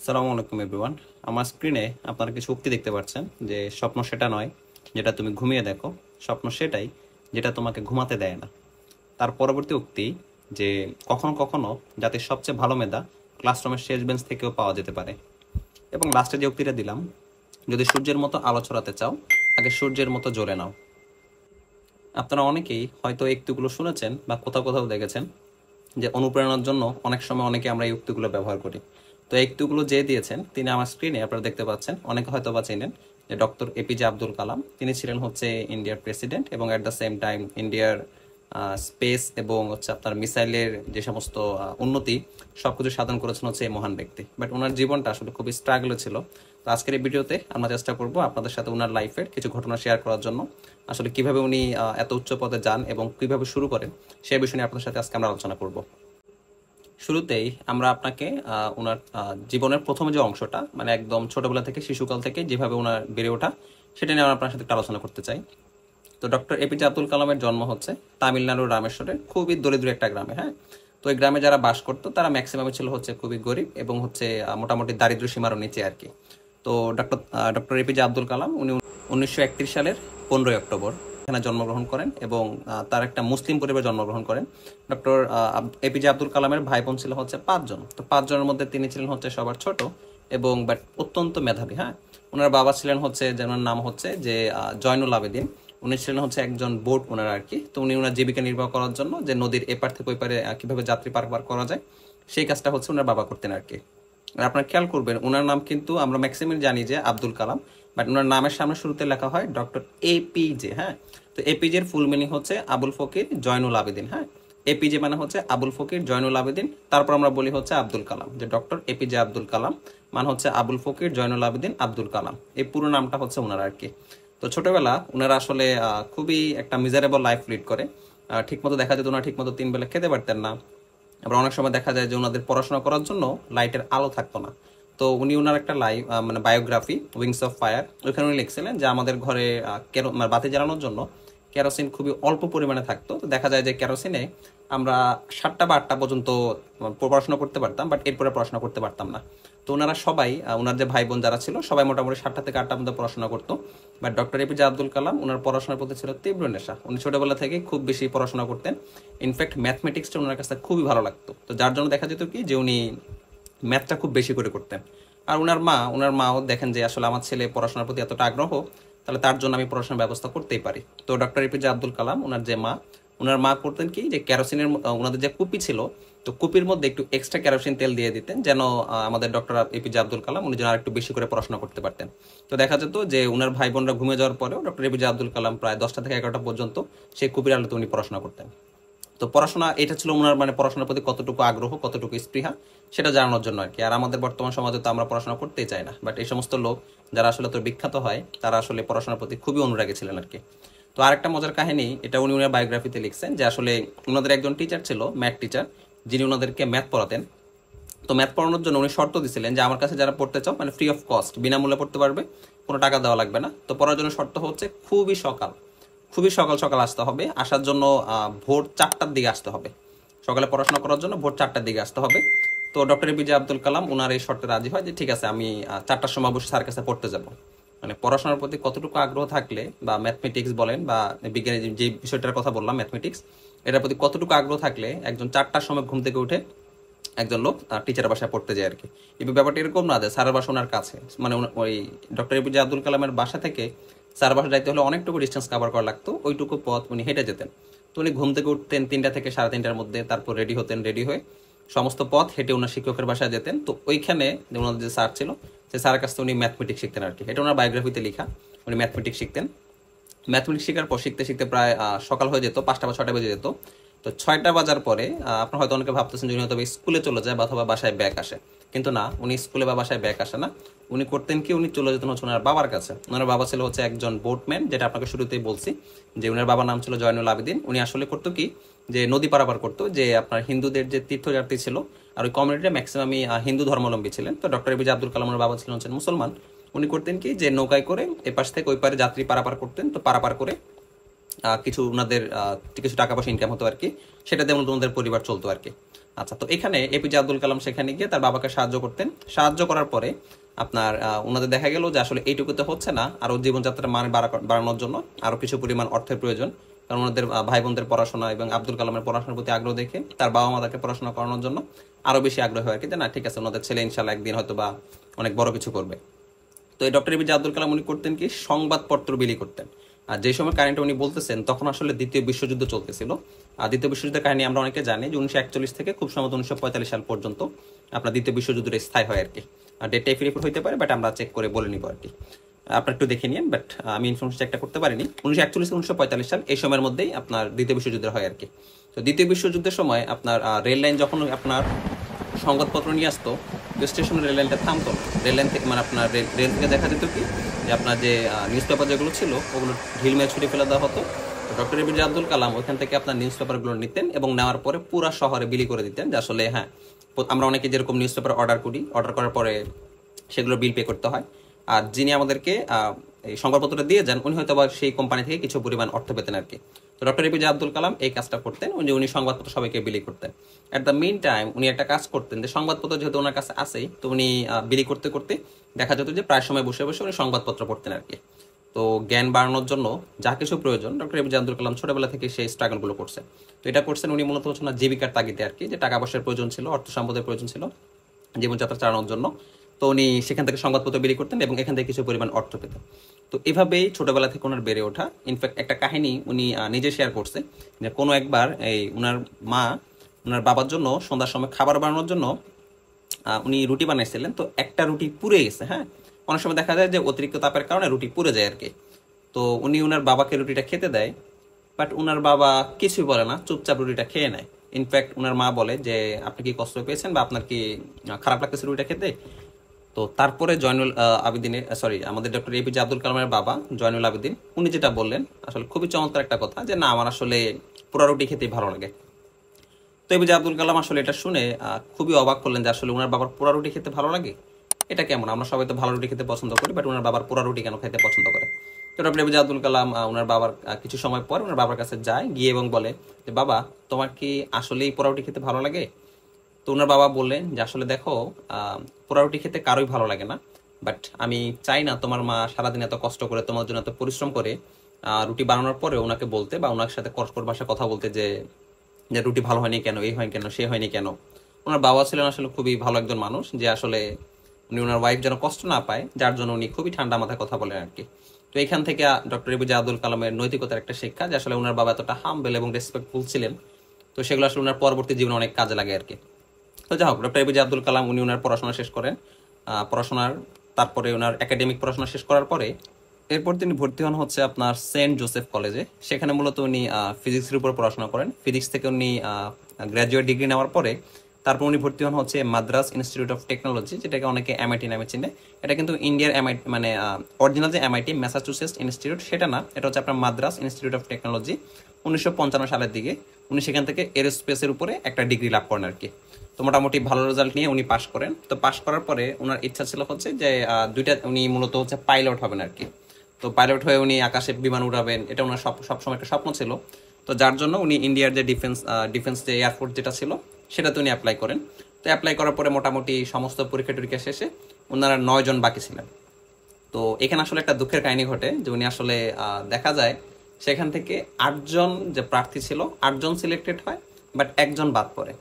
আসসালামু আলাইকুম এভরিওয়ান। আমার স্ক্রিনে আপনারা কিছু উক্তি দেখতে পাচ্ছেন যে স্বপ্ন সেটা নয় যেটা তুমি ঘুমিয়ে দেখো, স্বপ্ন সেটাই যেটা তোমাকে ঘুমাতে দেয় না। তার পরবর্তী উক্তি যে কখনো কখনো জাতির সবচেয়ে ভালো মেধা ক্লাসরুমের শেষ বেঞ্চ থেকেও পাওয়া যেতে পারে। এবং লাস্টে যে উক্তিটা দিলাম, যদি সূর্যের মতো আলো ছড়াতে চাও আগে সূর্যের মতো জ্বলে নাও। আপনারা অনেকেই হয়তো এই উক্তিগুলো শুনেছেন বা কোথাও কোথাও দেখেছেন যে অনুপ্রেরণার জন্য অনেক সময় অনেকে আমরা এই উক্তিগুলো ব্যবহার করি। তো এই উক্তিগুলো যে দিয়েছেন তিনি আমার স্ক্রিনে আপনারা দেখতে পাচ্ছেন, অনেকে হয়তো বা চেনেন যে ডক্টর এপিজে আব্দুল কালাম। তিনি ছিলেন হচ্ছে ইন্ডিয়ার প্রেসিডেন্ট এবং অ্যাট দ্য সেম টাইম ইন্ডিয়ার স্পেস এবং হচ্ছে আপনার মিসাইলের যে সমস্ত উন্নতি সবকিছু সাধন করেছেন হচ্ছে এই মহান ব্যক্তি। বাট ওনার জীবনটা আসলে খুবই স্ট্রাগলে ছিল। তো আজকের এই ভিডিওতে আমরা চেষ্টা করব আপনাদের সাথে ওনার লাইফের কিছু ঘটনা শেয়ার করার জন্য, আসলে কিভাবে উনি এত উচ্চ পদে যান এবং কিভাবে শুরু করেন সেই বিষয় নিয়ে আপনাদের সাথে আজকে আমরা আলোচনা করব। শুরুতেই আমরা আপনাকে ওনার জীবনের প্রথম যে অংশটা, মানে একদম ছোটবেলা থেকে শিশুকাল থেকে যেভাবে ওনার বেড়ে ওঠা, সেটা নিয়ে আমরা আপনার সাথে একটু আলোচনা করতে চাই। তো ডক্টর এপিজে আব্দুল কালামের জন্ম হচ্ছে তামিলনাড়ুর রামেশ্বরের খুবই দরিদ্র একটা গ্রামে। হ্যাঁ, তো এই গ্রামে যারা বাস করতো তারা ম্যাক্সিমাম ছিল হচ্ছে খুবই গরিব এবং হচ্ছে মোটামুটি দারিদ্র সীমারও নিচে আর কি। তো ডক্টর এপিজে আব্দুল কালাম উনি 1931 সালের 15ই অক্টোবর এখানে জন্মগ্রহণ করেন এবং তার একটা মুসলিম পরিবারে জন্মগ্রহণ করেন। ডক্টর এপিজে আব্দুল কালামের ভাই বোন ছিল হচ্ছে 5 জন। তো 5 জনের মধ্যে তিনি ছিলেন হচ্ছে সবার ছোট এবং বাট অত্যন্ত মেধাবী। হ্যাঁ, ওনার বাবা ছিলেন হচ্ছে, যেমন নাম হচ্ছে যে জয়নুল আবেদিন। উনি ছিলেন হচ্ছে একজন বোট ওনার আর কি। তো উনি ওনার জীবিকা নির্বাহ করার জন্য যে নদীর এপার থেকে ওই পারে কিভাবে যাত্রী পারাপার করা যায় সেই কাজটা হচ্ছে ওনার বাবা করতেন আর কি। আর আপনারা খেয়াল করবেন ওনার নাম কিন্তু আমরা ম্যাক্সিমাম জানি যে আব্দুল কালাম, বাট ওনার নামের সামনে শুরুতে লেখা হয় ডক্টর এপিজে। হ্যাঁ, তো এপিজের ফুল মিনিং হচ্ছে আবুল ফকির জয়নুল আবেদিন। হ্যাঁ, এপিজে মানে হচ্ছে আবুল ফকির জয়নুল আবেদিন, তারপর আমরা বলি হচ্ছে আব্দুল কালাম, যে ডক্টর এপিজে আব্দুল কালাম মানে হচ্ছে আবুল ফকির জয়নুল আবেদিন আব্দুল কালাম। এই পুরো নামটা হচ্ছে ওনার আর কি। তো ছোটবেলা ওনারা আসলে খুবই একটা মিজারেবল লাইফ লিড করে। ঠিকমতো দেখা যেত ওনারা ঠিকমতো 3 বেলা খেতে পারতেন না। আবার অনেক সময় দেখা যায় যে ওনাদের পড়াশোনা করার জন্য লাইটের আলো থাকতো না। তো উনি ওনার একটা মানে বায়োগ্রাফি উইংস অফ ফায়ার, ওইখানে উনি লিখছিলেন যে আমাদের ঘরে মানে বাতি জ্বালানোর জন্য কেরোসিন খুবই অল্প পরিমাণে থাকতো। তো দেখা যায় যে কেরোসিনে আমরা 7টা বা 8টা পর্যন্ত পড়াশোনা করতে পারতাম, বাট এরপরে পড়াশোনা করতে পারতাম না। তো ওনারা সবাই ওনার যে ভাই বোন যারা ছিল সবাই মোটামুটি 7টা থেকে 8টার মধ্যে পড়াশোনা করতো। But doctor APJ Abdul Kalam ওনার পড়াশোনার প্রতি ছিল তীব্র নেশা। উনি ছোটবেলা থেকে খুব বেশি পড়াশোনা করতেন। ইনফ্যাক্ট ম্যাথমেটিক্সটা ওনার কাছে খুবই ভালো লাগতো। তো যার জন্য দেখা যেত কি যে উনি ম্যাথটা খুব বেশি করে করতেন। আর ওনার মাও দেখেন যে আসলে আমার ছেলে পড়াশোনার প্রতি এতটা আগ্রহ, তাহলে তার জন্য আমি পড়াশোনার ব্যবস্থা করতেই পারি। তো ডক্টর এপিজে আব্দুল কালাম ওনার মা করতেন কি যে কেরোসিনের ওনাদের যে কুপি ছিল, তো কুপির মধ্যে একটু এক্সট্রা কেরোসিন তেল দিয়ে দিতেন যেন আমাদের ডক্টর এপিজে আব্দুল কালাম উনি যেন আরেকটু বেশি করে পড়াশোনা করতে পারতেন। তো দেখা যেত যে ওনার ভাই বোনরা ঘুমিয়ে যাওয়ার পরেও ডক্টর এপিজে আব্দুল কালাম প্রায় 10টা থেকে 11টা পর্যন্ত সেই কুপির আলোতে উনি পড়াশোনা করতেন। তো পড়াশোনা এটা ছিল ওনার মানে পড়াশোনার প্রতি কতটুকু আগ্রহ কতটুকু স্পৃহা সেটা জানানোর জন্য আর কি। আর আমাদের বর্তমান সমাজে তো আমরা পড়াশোনা করতেই চাই না, বাট এই সমস্ত লোক যারা আসলে তো বিখ্যাত হয় তারা আসলে পড়াশোনার প্রতি খুবই অনুরাগী ছিলেন আর কি। তো আরেকটা মজার কাহিনী, এটা উনি ওনার বায়োগ্রাফিতে লিখছেন যে আসলে ওনাদের একজন টিচার ছিল, ম্যাথ টিচার, যিনি ওনাদেরকে ম্যাথ পড়াতেন। তো ম্যাথ পড়ানোর জন্য উনি শর্ত দিছিলেন যে আমার কাছে যারা পড়তে চাও মানে ফ্রি অফ কস্ট, বিনামূল্যে পড়তে পারবে, কোনো টাকা দেওয়া লাগবে না। তো পড়ার জন্য শর্ত হচ্ছে খুবই সকাল সকাল আসতে হবে। আসার জন্য ভোর 4টার দিকে আসতে হবে। সকালে পড়াশোনা করার জন্য ভোর 4টার দিকে আসতে হবে। তো ডক্টর এপিজে আব্দুল কালাম ওনার এই শর্তে রাজি হয় যে ঠিক আছে আমি 4টার সময় অবশ্যই স্যার কাছে পড়তে যাব। মানে পড়াশোনার প্রতি কতটুকু আগ্রহ থাকলে বা ম্যাথমেটিক্স বলেন বা বিজ্ঞানের যে বিষয়টার কথা বললাম ম্যাথমেটিক্স, এটার প্রতি কতটুকু আগ্রহ থাকলে একজন 4টার সময় ঘুম থেকে উঠে একজন লোক টিচারের বাসায় পড়তে যায় আর কি। এই ব্যাপারটা এরকম না যে স্যারের বাসা ওনার কাছে, মানে ওই ডক্টর এপিজে আব্দুল কালামের বাসা থেকে স্যার বাসা যাইতে হলে অনেকটুকু ডিস্টেন্স কভার করা লাগতো, ওইটুকু পথ উনি হেঁটে যেতেন। তো উনি ঘুম থেকে উঠতেন 3টা থেকে 3:30টার মধ্যে, তারপর রেডি হতেন, রেডি হয়ে সমস্ত পথ হেঁটে ওনার শিক্ষকের বাসায় যেতেন। তো ওইখানে ওনাদের যে স্যার ছিল সেই স্যারের কাছ থেকে উনি ম্যাথমেটিক্স শিখতেন আর কি। এটা ওনার বায়োগ্রাফিতে লেখা, উনি ম্যাথমেটিক্স শিখতেন। ম্যাথমেটিক্স শেখার পর শিখতে শিখতে প্রায় সকাল হয়ে যেত, 5টা বা 6টা বেজে যেত। তো 6টা বাজার পরে আপনার হয়তো অনেকে ভাবতেছেন যে উনি হয়তো স্কুলে চলে যায় বা অথবা বাসায় ব্যাক আসে, কিন্তু না, উনি স্কুলে বা বাসায় ব্যাক আসে না। উনি করতেন কি, উনি চলে যেতেন হচ্ছে ওনার বাবার কাছে। ওনার বাবা ছিল হচ্ছে একজন বোটম্যান, যেটা আপনাকে শুরুতেই বলছি যে ওনার বাবার নাম ছিল জয়নুল আবেদিন। উনি আসলে করতো কি যে নদী পারাপার করতো, যে আপনার হিন্দুদের যে তীর্থযাত্রী ছিল আর ওই কমিউনিটিটা ম্যাক্সিমামই হিন্দু ধর্মাবলম্বী ছিলেন। তো ডক্টর এপিজে আব্দুল কালামের বাবা ছিলেন হচ্ছেন মুসলমান। উনি করতেন কি যে নৌকায় করে এপাশ থেকে ওই পারে যাত্রী পারাপার করতেন। তো পারাপার করে কিছু ওনাদের কিছু টাকা পয়সা ইনকাম হতো আর কি, সেটাতে ওনাদের পরিবার চলতো আর কি। আচ্ছা, তো এখানে এপিজে আব্দুল কালাম সেখানে গিয়ে তার বাবাকে সাহায্য করতেন। সাহায্য করার পরে আপনার ওনাদের দেখা গেল যে আসলে এইটুকুতে হচ্ছে না, আরো জীবনযাত্রার মান বাড়ানোর জন্য আরো কিছু পরিমাণ অর্থের প্রয়োজন। কারণ ওনাদের ভাই বোনদের পড়াশোনা এবং আব্দুল কালামের পড়াশোনার প্রতি আগ্রহ দেখে তার বাবা মা তাকে পড়াশোনা করানোর জন্য আরো বেশি আগ্রহ হয় আর কি, যে না ঠিক আছে ওনাদের ছেলে ইনশাল্লাহ একদিন হয়তো বা অনেক বড় কিছু করবে। তো এই ডক্টর এপিজে আব্দুল কালাম উনি করতেন কি, সংবাদপত্র বিলি করতেন। আর যে সময় কাহিনীটা উনি বলতেছেন তখন আসলে দ্বিতীয় বিশ্বযুদ্ধ চলতেছিল। আর দ্বিতীয় বিশ্বযুদ্ধের কাহিনী আমরা অনেকে জানি যে 1941 থেকে খুব সম্ভবত 1945 সাল পর্যন্ত আপনার দ্বিতীয় বিশ্বযুদ্ধের স্থায়ী হয় আর কি। আর ডেটটা এফিরিফুল হইতে পারে, বাট আমরা চেক করে বলে নিব আর কি। আপনার একটু দেখে নিন, বাট আমি ইনফরমেশন চেকটা করতে পারিনি। 1941 থেকে 1945 সাল এই সময়ের মধ্যেই আপনার দ্বিতীয় বিশ্বযুদ্ধ হয় আর কি। তো দ্বিতীয় বিশ্বযুদ্ধের সময় আপনার রেল লাইন যখন আপনার সংবাদপত্র নিয়ে আসতো, স্টেশনের রেল লাইনটা থামতো না। রেল লাইন থেকে মানে আপনার রেল থেকে দেখা যেত কি যে আপনার যে নিউজ পেপার যেগুলো ছিল ওগুলো ঢিল মেরে ছুটে ফেলে দেওয়া হতো। ডক্টর এপিজে আব্দুল কালাম ওইখান থেকে আপনার নিউজ পেপারগুলো নিতেন এবং নেওয়ার পরে পুরা শহরে বিলি করে দিতেন যে আসলে হ্যাঁ, আমরা অনেকে যেরকম নিউজ পেপার অর্ডার করি, অর্ডার করার পরে সেগুলো বিল পে করতে হয়। আর যিনি আমাদেরকে এই সংবাদপত্রটা দিয়ে যান উনি হয়তো আবার সেই কোম্পানি থেকে কিছু পরিমাণ অর্থ পেতেন আর কি। তো ডক্টর এপিজে আব্দুল কালাম এই কাজটা করতেন, উনি সংবাদপত্র সবাইকে বিলি করতেন। অ্যাট দ্য মেইন টাইম উনি একটা কাজ করতেন যে সংবাদপত্র যেহেতু ওনার কাছে আসেই, তো উনি বিলি করতে করতে দেখা যেত যে প্রায় সময় বসে বসে উনি সংবাদপত্র পড়তেন আর কি। তো জ্ঞান বাড়ানোর জন্য যা কিছু প্রয়োজন ডক্টর এপিজে আব্দুল কালাম ছোটবেলা থেকে সেই স্ট্রাগলগুলো করছেন। তো এটা করছেন উনি মূলত হচ্ছে না জীবিকার তাগিদে আর কি, যে টাকা পয়সার প্রয়োজন ছিল, অর্থ সম্পদের প্রয়োজন ছিল জীবনযাত্রা চালানোর জন্য। তো উনি সেখান থেকে সংবাদপত্র বিলি করতেন এবং এখান থেকে কিছু পরিমাণ অর্থ পেতেন। তো এভাবেই ছোটবেলা থেকে ওনার বেড়ে ওঠা। ইনফ্যাক্ট একটা কাহিনী উনি নিজে শেয়ার করছে যে কোনো একবার এই উনার মা ওনার বাবার জন্য সন্ধ্যার সময় খাবার বানানোর জন্য উনি রুটি বানাইছিলেন। তো একটা রুটি পুড়ে গেছে। হ্যাঁ, অনেক সময় দেখা যায় যে অতিরিক্ত তাপের কারণে রুটি পুড়ে যায় আর কি। তো উনি উনার বাবাকে রুটিটা খেতে দেয়, বাট উনার বাবা কিছুই বলে না, চুপচাপ রুটিটা খেয়ে নেয়। ইনফ্যাক্ট উনার মা বলে যে আপনি কি কষ্ট পেয়েছেন বা আপনার কি খারাপ লাগতেছে রুটিটা খেতে? তো তারপরে জয়নুল আবেদিনের আমাদের ডক্টর এপিজে আব্দুল কালামের বাবা জয়নুল আবেদিন উনি যেটা বললেন আসলে খুবই চমৎকার একটা কথা, যে না আমার আসলে পোড়া রুটি খেতেই ভালো লাগে। তো এপিজে আব্দুল কালাম আসলে এটা শুনে খুবই অবাক করলেন যে আসলে ওনার বাবার পোড়া রুটি খেতে ভালো লাগে, এটা কেমন? আমরা সবাই তো ভালো রুটি খেতে পছন্দ করি, বাট ওনার বাবার পোড়া রুটি কেন খেতে পছন্দ করে? তো ডক্টর এপিজে আব্দুল কালাম ওনার বাবার কিছু সময় পর ওনার বাবার কাছে যায়, গিয়ে এবং বলে যে বাবা তোমার কি আসলেই পোড়া রুটি খেতে ভালো লাগে? তো ওনার বাবা বললেন যে আসলে দেখো পোড়া রুটি খেতে কারোই ভালো লাগে না, বাট আমি চাই না তোমার মা সারাদিন এত কষ্ট করে তোমার জন্য এত পরিশ্রম করে রুটি বানানোর পরে ওনাকে বলতে বা ওনার সাথে কঠোর ভাষায় কথা বলতে যে যে রুটি ভালো হয়নি কেন, এই হয় কেন, সে হয়নি কেন। ওনার বাবা ছিলেন আসলে খুবই ভালো একজন মানুষ, যে আসলে উনি ওনার ওয়াইফ যেন কষ্ট না পায়, যার জন্য উনি খুবই ঠান্ডা মাথায় কথা বলেন আর কি। তো এখান থেকে ডক্টর এপিজে আব্দুল কালামের নৈতিকতার একটা শিক্ষা, যে আসলে ওনার বাবা এতটা হাম্বল এবং রেসপেক্টফুল ছিলেন। তো সেগুলো আসলে ওনার পরবর্তী জীবনে অনেক কাজে লাগে আর কি। তো যাই হোক, ডক্টর এপিজে আব্দুল কালাম উনি ওনার পড়াশোনা শেষ করেন। পড়াশোনার তারপরে ওনার একাডেমিক পড়াশোনা শেষ করার পরে এরপর তিনি ভর্তি হন হচ্ছে আপনার সেন্ট জোসেফ কলেজে। সেখানে মূলত উনি ফিজিক্সের উপর পড়াশোনা করেন। ফিজিক্স থেকে উনি গ্র্যাজুয়েট ডিগ্রি নেওয়ার পরে তারপর উনি ভর্তি হন হচ্ছে মাদ্রাস ইনস্টিটিউট অফ টেকনোলজি, যেটাকে অনেকে এমআইটি নামে চিনে। এটা কিন্তু ইন্ডিয়ার এমআইটি মানে অরিজিনাল যে এমআইটি ম্যাসাচুসেটস ইনস্টিটিউট সেটা না, এটা হচ্ছে আপনার মাদ্রাস ইনস্টিটিউট অফ টেকনোলজি। 1955 সালের দিকে উনি সেখান থেকে এরোস্পেসের উপরে একটা ডিগ্রি লাভ করেন আর কি। তো মোটামুটি ভালো রেজাল্ট নিয়ে উনি পাশ করেন। তো পাশ করার পরে ওনার ইচ্ছা ছিল হচ্ছে যে দুইটা উনি মূলত হচ্ছে পাইলট হবেন আর কি। তো পাইলট হয়ে উনি আকাশে বিমান উড়াবেন, এটা ওনার সবসময় একটা স্বপ্ন ছিল। তো যার জন্য উনি ইন্ডিয়ার যে ডিফেন্স যে এয়ারফোর্স যেটা ছিল সেটাতে উনি অ্যাপ্লাই করেন। তো অ্যাপ্লাই করার পরে মোটামুটি সমস্ত পরীক্ষা টরীক্ষা শেষে ওনারা 9 জন বাকি ছিলেন। তো এখানে আসলে একটা দুঃখের কাহিনী ঘটে, যে উনি আসলে দেখা যায় সেখান থেকে 8 জন যে প্রার্থী ছিল 8 জন সিলেক্টেড হয়, বাট একজন বাদ পড়ে।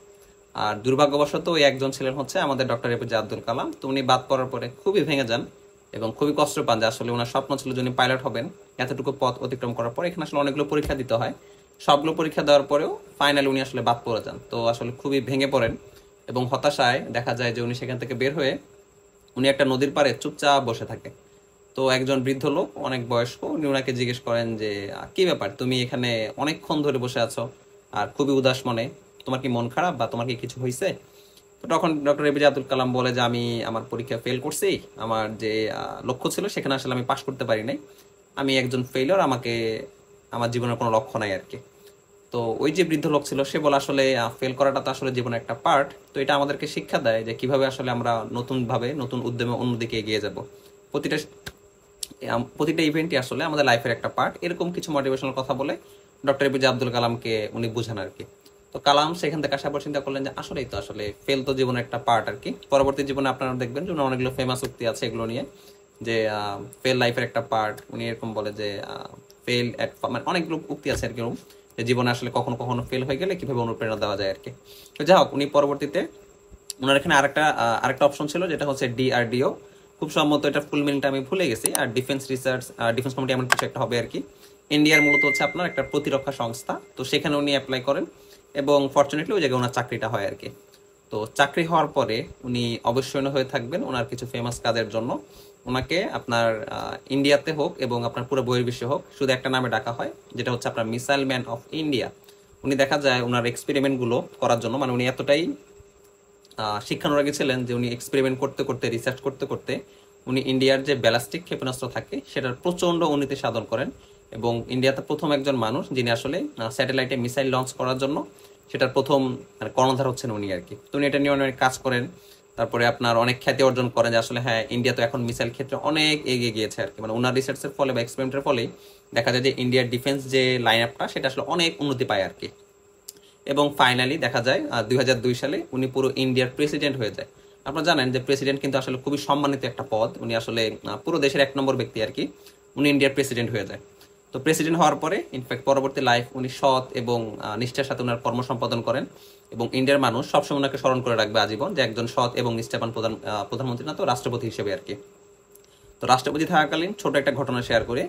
আর দুর্ভাগ্যবশত ওই একজন ছিলেন হচ্ছে আমাদের ডক্টর এপিজে আব্দুল কালাম। তো উনি বাদ পড়ার পরে খুবই ভেঙে যান এবং খুবই কষ্ট পান, যে আসলে ওনার স্বপ্ন ছিল যে উনি পাইলট হবেন। এতটুকু পথ অতিক্রম করার পর এখানে আসলে অনেকগুলো পরীক্ষা দিতে হয়, সবগুলো পরীক্ষা দেওয়ার পরেও ফাইনালি উনি আসলে বাদ পড়ে যান। তো আসলে খুবই ভেঙে পড়েন এবং হতাশায় দেখা যায় যে উনি সেখান থেকে বের হয়ে উনি একটা নদীর পাড়ে চুপচাপ বসে থাকে। তো একজন বৃদ্ধ লোক অনেক বয়স্ক, উনি ওনাকে জিজ্ঞেস করেন যে কি ব্যাপার, তুমি এখানে অনেকক্ষণ ধরে বসে আছো আর খুবই উদাস মনে, তোমার কি মন খারাপ বা তোমার কি কিছু হয়েছে? তো তখন ডক্টর এপিজে আব্দুল কালাম বলে যে আমি আমার পরীক্ষা ফেল করছি, আমার যে লক্ষ্য ছিল সেখানে আসলে আমি পাশ করতে পারি নাই, আমি একজন ফেইলিওর, আমাকে আমার জীবনের কোনো লক্ষ্য নাই আর কি। তো ওই যে বৃদ্ধ লোক ছিল সে বলে আসলে ফেল করাটা তো আসলে জীবনের একটা পার্ট। তো এটা আমাদেরকে শিক্ষা দেয় যে কিভাবে আসলে আমরা নতুন উদ্যমে অন্যদিকে এগিয়ে যাব। প্রতিটা প্রতিটা ইভেন্টই আসলে আমাদের লাইফের একটা পার্ট। এরকম কিছু মোটিভেশনাল কথা বলে ডক্টর এপিজে আব্দুল কালামকে উনি বুঝান আর কি। তো কালাম সেখান থেকে আসার পর চিন্তা করলেন যে আসলেই তো আসলে ফেল তো জীবনের একটা পার্ট আর কি। পরবর্তী জীবনে আপনারা দেখবেন যে অনেকগুলো ফেমাস উক্তি আছে এগুলো নিয়ে, যে ফেল লাইফের একটা পার্ট। উনি এরকম বলে যে ফেল এট, মানে অনেকগুলো উক্তি আছে আর কি, যে জীবনে আসলে কখনো কখনো ফেল হয়ে গেলে কিভাবে অনুপ্রেরণা দেওয়া যায় আর কি। তো যাই হোক, উনি পরবর্তীতে ওনার এখানে আরেকটা অপশন ছিল যেটা হচ্ছে DRDO। খুব সম্ভবত এটা ফুল মিনিংটা আমি ভুলে গেছি। আর ডিফেন্স রিসার্চ ডিফেন্স কমিটি এমন কিছু একটা হবে আর কি। ইন্ডিয়ার মূলত হচ্ছে আপনার একটা প্রতিরক্ষা সংস্থা। তো সেখানে উনি অ্যাপ্লাই করেন এবং ফর্চুনেটলি ওই জায়গায় ওনার চাকরিটা হয় আর কি। তো চাকরি হওয়ার পরে উনি অবশ্যই হয়ে থাকবেন ওনার কিছু ফেমাস কাজের জন্য। ওনাকে আপনার ইন্ডিয়াতে হোক এবং আপনার পুরো বহির্বিশ্বে হোক শুধু একটা নামে ডাকা হয়, যেটা হচ্ছে আপনার মিসাইল ম্যান অফ ইন্ডিয়া। উনি দেখা যায় ওনার এক্সপেরিমেন্টগুলো করার জন্য, মানে উনি এতটাই শিক্ষানুরাগী ছিলেন যে উনি এক্সপেরিমেন্ট করতে করতে, রিসার্চ করতে করতে উনি ইন্ডিয়ার যে ব্যালাস্টিক ক্ষেপণাস্ত্র থাকে সেটার প্রচন্ড উন্নতি সাধন করেন। এবং ইন্ডিয়াতে প্রথম একজন মানুষ যিনি আসলে স্যাটেলাইটে মিসাইল লঞ্চ করার জন্য সেটার প্রথম মানে কর্ণধার হচ্ছেন উনি আর কি। তো উনি এটা নিয়ে অনেক কাজ করেন, তারপরে আপনার অনেক খ্যাতি অর্জন করেন যে আসলে হ্যাঁ ইন্ডিয়া তো এখন মিসাইল ক্ষেত্রে অনেক এগিয়ে গিয়েছে আর কি। মানে ওনার রিসার্চের ফলে বা এক্সপেরিমেন্টের ফলেই দেখা যায় যে ইন্ডিয়ার ডিফেন্স যে লাইন আপটা সেটা আসলে অনেক উন্নতি পায় আর কি। এবং ফাইনালি দেখা যায় 2002 সালে উনি পুরো ইন্ডিয়ার প্রেসিডেন্ট হয়ে যায়। আপনারা জানেন যে প্রেসিডেন্ট কিন্তু আসলে খুবই সম্মানিত একটা পদ। উনি আসলে পুরো দেশের 1 নম্বর ব্যক্তি আর কি। উনি ইন্ডিয়ার প্রেসিডেন্ট হয়ে যায়। তো প্রেসিডেন্ট হওয়ার পরে ইনফ্যাক্ট পরবর্তী লাইফ উনি সৎ এবং নিষ্ঠার সাথে ওনার কর্ম সম্পাদন করেন। এবং ইন্ডিয়ার মানুষ সবসময় ওনাকে স্মরণ করে রাখবে আজীবন, যে একজন সৎ এবং নিষ্ঠাবান প্রধানমন্ত্রী, না তো রাষ্ট্রপতি হিসেবে আর কি। তো রাষ্ট্রপতি থাকাকালীন ছোট একটা ঘটনা শেয়ার করে,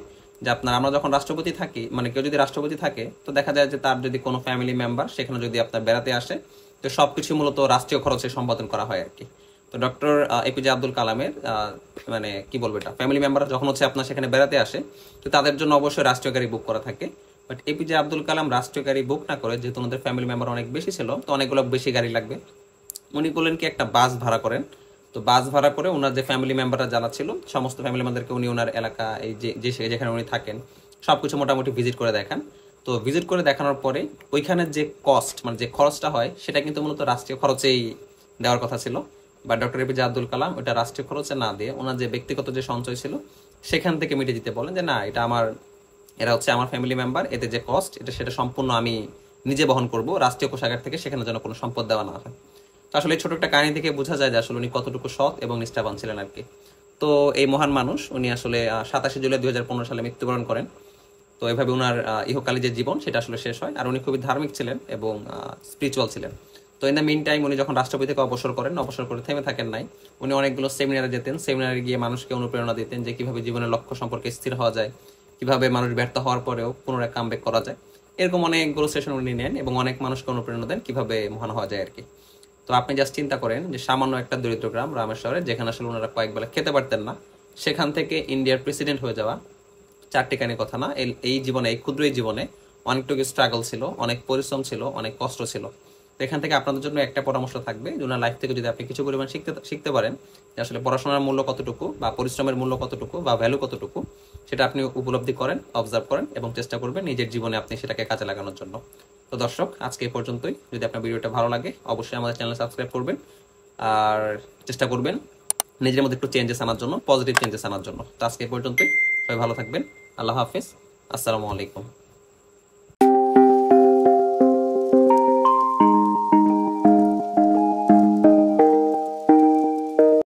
যে আপনার আমরা যখন রাষ্ট্রপতি থাকি, মানে কেউ যদি রাষ্ট্রপতি থাকে তো দেখা যায় যে তার যদি কোনো ফ্যামিলি মেম্বার সেখানে যদি আপনার বেড়াতে আসে, তো সবকিছু মূলত রাষ্ট্রীয় খরচে সম্পাদন করা হয় আর কি। তো ডক্টর এপিজে আব্দুল কালামের মানে কি বলবো, এটা ফ্যামিলি মেম্বার যখন হচ্ছে আপনার সেখানে বেড়াতে আসে, তো তাদের জন্য অবশ্যই রাষ্ট্রীয় গাড়ি বুক করা থাকে। বাট এপিজে আব্দুল কালাম রাষ্ট্রীয় গাড়ি বুক না করে, যেহেতু ওনাদের ফ্যামিলি মেম্বার অনেক বেশি ছিল, তো অনেকগুলো বেশি গাড়ি লাগবে, উনি বললেন কি একটা বাস ভাড়া করেন। তো বাস ভাড়া করে ওনার যে ফ্যামিলি মেম্বাররা যারা ছিল সমস্ত ফ্যামিলি মেম্বারদেরকে উনি ওনার এলাকা, এই যে যেখানে উনি থাকেন সবকিছু মোটামুটি ভিজিট করে দেখান। তো ভিজিট করে দেখানোর পরে ওইখানের যে কস্ট, মানে যে খরচটা হয় সেটা কিন্তু মূলত রাষ্ট্রীয় খরচেই দেওয়ার কথা ছিল। বা ডক্টর এপিজে আব্দুল কালাম ওটা রাষ্ট্রীয় খরচে না দিয়ে ওনার যে ব্যক্তিগত যে সঞ্চয় ছিল সেখান থেকে মিটিয়ে দিতে বলেন, যে না এটা এরা হচ্ছে আমার ফ্যামিলি মেম্বার, এতে যে কস্ট সেটা সম্পূর্ণ আমি নিজে বহন করব, রাষ্ট্রীয় কোষাগার থেকে সেখানে যেন কোনো সম্পদ দেওয়া না হয়। তো আসলে এই ছোট একটা কাহিনী থেকে বোঝা যায় যে আসলে উনি কতটুকু সৎ এবং নিষ্ঠাবান ছিলেন আর কি। তো এই মহান মানুষ উনি আসলে 27 জুলাই 2015 সালে মৃত্যুবরণ করেন। তো এভাবে ওনার ইহকালী যে জীবন সেটা আসলে শেষ হয়। আর উনি খুবই ধার্মিক ছিলেন এবং স্পিরিচুয়াল ছিলেন। তো ইন দ্য মিন টাইম উনি যখন রাষ্ট্রপতি থেকে অবসর করেন, অবসর করে থেমে থাকেন নাই, উনি অনেকগুলো সেমিনারে যেতেন, সেমিনারে গিয়ে মানুষকে অনুপ্রেরণা দিতেন যে কিভাবে জীবনের লক্ষ্য সম্পর্কে স্থির হওয়া যায়, কিভাবে মানুষ ব্যর্থ হওয়ার পরেও পুনরায় কামব্যাক করা যায়। এরকম অনেকগুলো সেশন উনি নেন এবং অনেক মানুষকে অনুপ্রেরণা দেন কিভাবে মহান হওয়া যায় আর কি। তো আপনি জাস্ট চিন্তা করেন যে সামান্য একটা দরিদ্র গ্রাম রামেশ্বরে, যেখানে আসলে ওনারা কয়েক বেলা খেতে পারতেন না, সেখান থেকে ইন্ডিয়ার প্রেসিডেন্ট হয়ে যাওয়া 4টি কানি কথা না। এই জীবনে, এই ক্ষুদ্র জীবনে অনেকটুকু স্ট্রাগল ছিল, অনেক পরিশ্রম ছিল, অনেক কষ্ট ছিল। তো এখান থেকে আপনাদের জন্য একটা পরামর্শ থাকবে যে ওনার লাইফ থেকে যদি আপনি কিছু পরিমাণ শিখতে পারেন যে আসলে পড়াশোনার মূল্য কতটুকু বা পরিশ্রমের মূল্য কতটুকু বা ভ্যালু কতটুকু, সেটা আপনি উপলব্ধি করেন, অবজার্ভ করেন এবং চেষ্টা করবেন নিজের জীবনে আপনি সেটাকে কাজে লাগানোর জন্য। তো দর্শক, আজকে এই পর্যন্তই। যদি আপনার ভিডিওটা ভালো লাগে অবশ্যই আমাদের চ্যানেল সাবস্ক্রাইব করবেন আর চেষ্টা করবেন নিজের মধ্যে একটু চেঞ্জেস আনার জন্য, পজিটিভ চেঞ্জেস আনার জন্য। তো আজকে এই পর্যন্তই, সবাই ভালো থাকবেন। আল্লাহ হাফিজ, আসসালামু আলাইকুম।